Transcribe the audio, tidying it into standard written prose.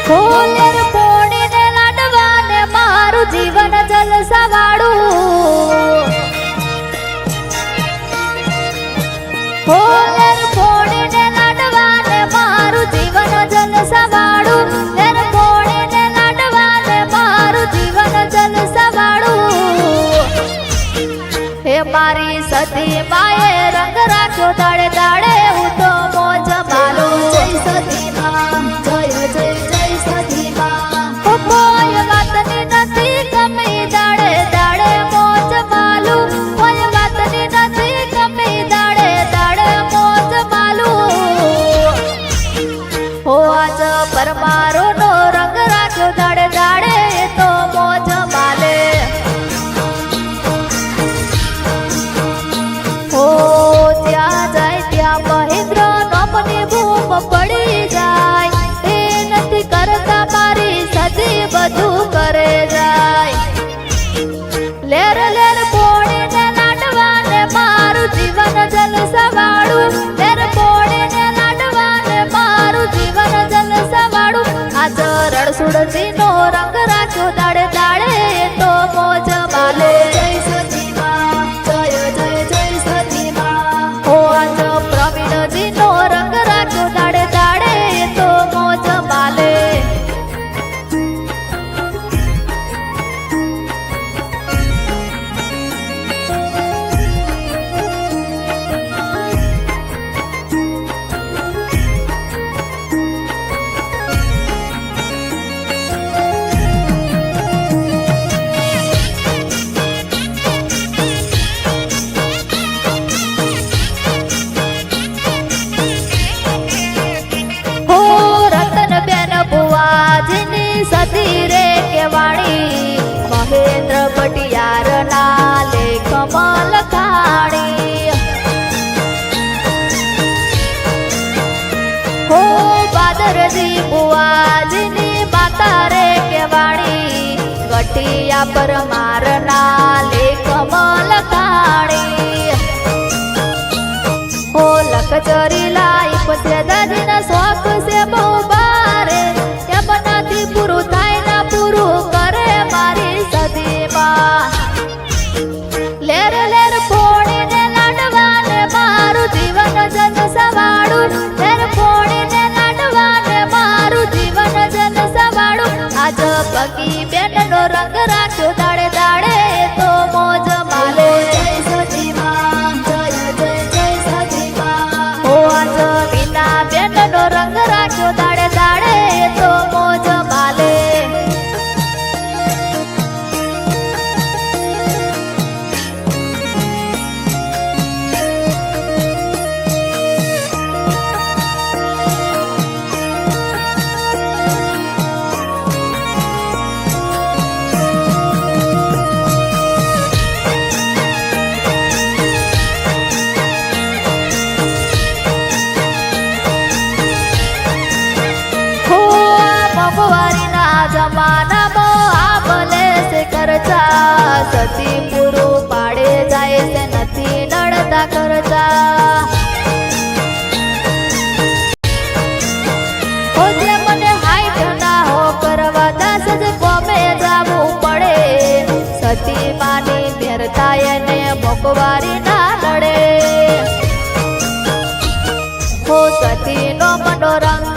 ફૂલેર પોણીને લાડવાને મારું જીવન જલસાવાળું ફૂલેર પોણીને લાડવાને મારું જીવન જલસાવાળું લેર પોણીને લાડવાને મારું જીવન જલસાવાળું હે મારી સતી માએ રંગ રાખ્યો દાડે દાડે હું તો મોજ માલું જય સતી માં જય જય જય સતી માં કોઈ વાતની નથી ગમી દાડે દાડે મોજ માલું કોઈ વાતની નથી ગમી દાડે દાડે મોજ માલું હો આજ પરમારો નો રંગ રાખ્યો દાડે દાડે તો મોજ માલે હો ત્યાં જાય ત્યાં મહેન્દ્ર નોમની બૂમ પડી જાય એ નથી કરતા મારી સતી બધું કરે જાય લેર લેર પોણીને લાડવાને મારું જીવન જલસાવાળું લેર પોણીને લાડવાને મારું જીવન જલસાવાળું આજ રણછોડજીનો રંગ રાખ્યો દાડે દાડે તો મોજ માલે જય સતી માં જય જય જય સતી માં હો આજ પ્રવીણજીનો રંગ રાખ્યો દાડે દાડે તો મોજ માલે હો રતનબેન બુવાજીની સતી રે કેવાણી મહેન્દ્ર પટિયાર ના લેખમાં લખાણી હો બાદરજી બુવાજીની માતા રે કેવાણી ગઠિયા પર મારના લેખમાં લખાણી હો લખચરી લાઈફ છે દાદીના શોખ છે બહુ બારે એમ નથી પૂરું થાય ના પૂરું કરે મારી સતીમાં લેર લેર પોણીને લાડવાને મારું જીવન જલસાવાળું લેર પોણીને લાડવાને મારું જીવન જલસાવાળું આજ પગી બેનનો રંગ રાખ્યો દાડે દાડે તો મોજ માલે જય સતીમાં જય જય જય સતીમાં હો આજ વિના બેનનો રંગ રાખ્યો દાડે દાડે તો મોજ માલે હો આ મોંઘવારીના જમાનામાં આ ભલે છે ખર્ચા સતી પૂરું પાડે જાય છે નથી નડતા ખર્ચા હો જે મને હાઈટ ના હો કરવા 10 જ કોમે જાવું પડે સતી માની મેરતા એને મોંઘવારી ના લડે હો સતીનો મનોરંગ